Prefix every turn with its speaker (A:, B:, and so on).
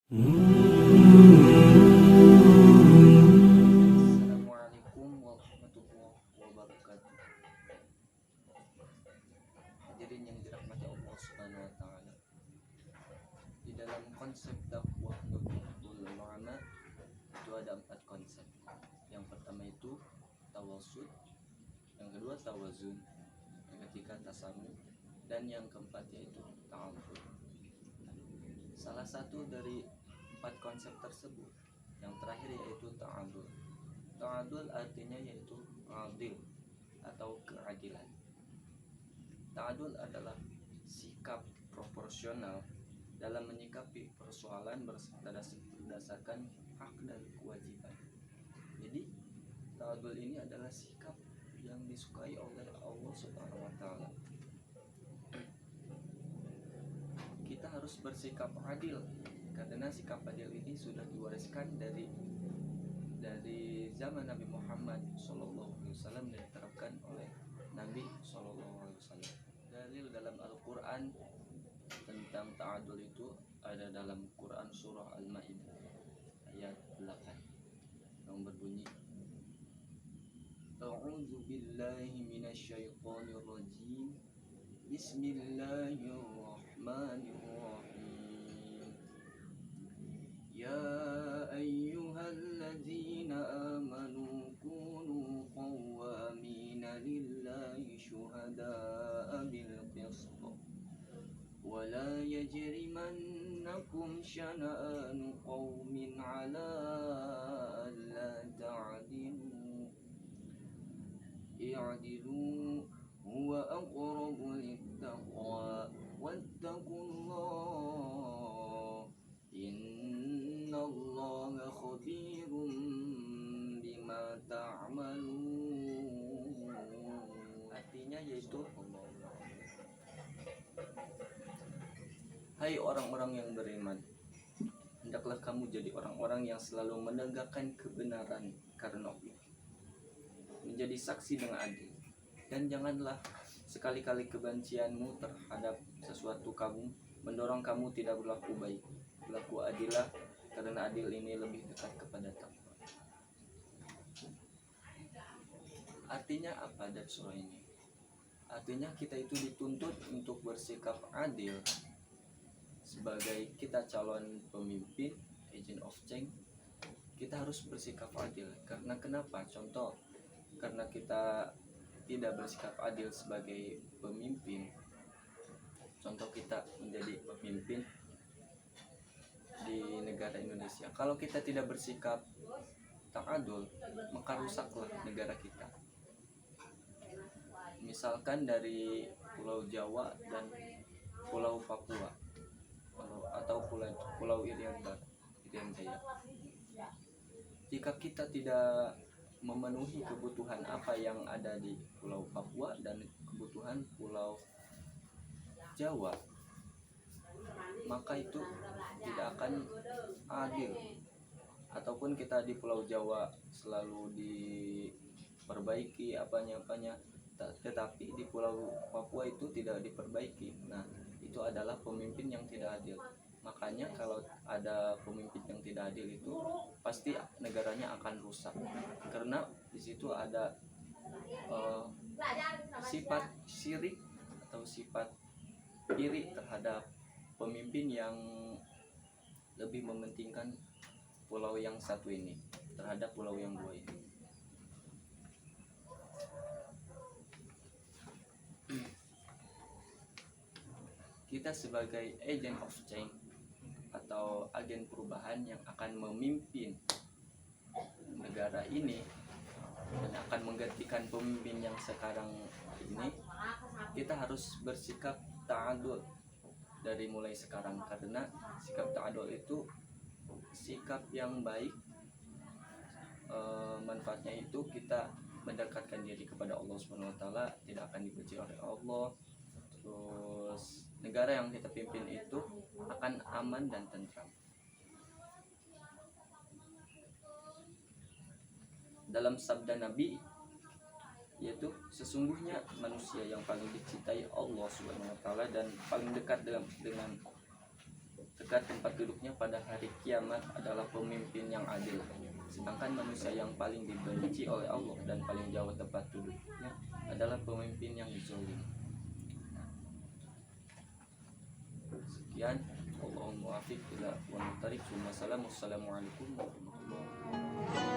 A: Assalamualaikum warahmatullahi wabarakatuh. Hadirin yang dirahmati Allah Subhanahu wa taala. Di dalam konsep dakwah Nurul Ulama itu ada 4 konsep. Yang pertama itu tawasud, yang kedua tawazun, yang ketiga tasamu, dan yang keempat yaitu ta'awud. Salah satu dari 4 konsep tersebut yang terakhir yaitu ta'adul. Ta'adul artinya yaitu adil atau keadilan. Ta'adul adalah sikap proporsional dalam menyikapi persoalan berdasarkan hak dan kewajiban. Jadi ta'adul ini adalah sikap yang disukai oleh Allah Subhanahu wa taala. Kita harus bersikap adil karena sikap adil ini sudah diwariskan dari zaman Nabi Muhammad SAW dan diterapkan oleh Nabi SAW. Dalil dalam Al-Quran tentang ta'adul itu ada dalam Quran surah Al-Maidah ayat 8 yang berbunyi, A'udzu billahi minasyaitonir rajim. Bismillahirrahmanirrahim. Ya ayyuhalladzina amanu kunu qawwamina lillahi syuhada'a bil qist wa la yajrimannakum syana'anu qaumin 'ala alla ta'dilu i'dilu huwa aqrabu lit-taqwa wattaqullah innallaha khabirum bima ta'malun. Artinya yaitu, hai orang-orang yang beriman, hendaklah kamu jadi orang-orang yang selalu menegakkan kebenaran karena Allah, menjadi saksi dengan adil, dan janganlah sekali-kali kebencianmu terhadap sesuatu kamu mendorong kamu tidak berlaku baik. Berlaku adilah, karena adil ini lebih dekat kepada takwa. Artinya apa dari surah ini? Artinya kita itu dituntut untuk bersikap adil sebagai kita calon pemimpin, agent of change. Kita harus bersikap adil. Karena kenapa? Contoh, karena kita tidak bersikap adil sebagai pemimpin. Contoh, kita menjadi pemimpin di negara Indonesia. Kalau kita tidak bersikap ta'adul, maka rusaklah negara kita. Misalkan dari Pulau Jawa dan Pulau Papua atau Pulau Irian Jaya. Jika kita tidak memenuhi kebutuhan apa yang ada di Pulau Papua dan kebutuhan Pulau Jawa, maka itu tidak akan adil. Ataupun kita di Pulau Jawa selalu diperbaiki apanya, tetapi di Pulau Papua itu tidak diperbaiki. Nah, itu adalah pemimpin yang tidak adil. Makanya kalau ada pemimpin yang tidak adil itu pasti negaranya akan rusak, karena di situ ada sifat syirik atau sifat iri terhadap pemimpin yang lebih mementingkan pulau yang satu ini terhadap pulau yang dua ini. Kita sebagai agent of change atau agen perubahan yang akan memimpin negara ini dan akan menggantikan pemimpin yang sekarang ini, kita harus bersikap ta'adul dari mulai sekarang. Karena sikap ta'adul itu sikap yang baik. Manfaatnya itu kita mendekatkan diri kepada Allah Subhanahu wa taala, tidak akan dibenci oleh Allah. Terus negara yang kita pimpin itu akan aman dan tentram. Dalam sabda Nabi, yaitu sesungguhnya manusia yang paling dicintai Allah Subhanahu wa taala dan paling dekat dengan dekat tempat duduknya pada hari kiamat adalah pemimpin yang adil. Sedangkan manusia yang paling dibenci oleh Allah dan paling jauh tempat duduknya adalah pemimpin yang zalim. Sekian, Allahumma muwaffiq ila wa mubarik. Wassalamualaikum warahmatullahi wabarakatuh.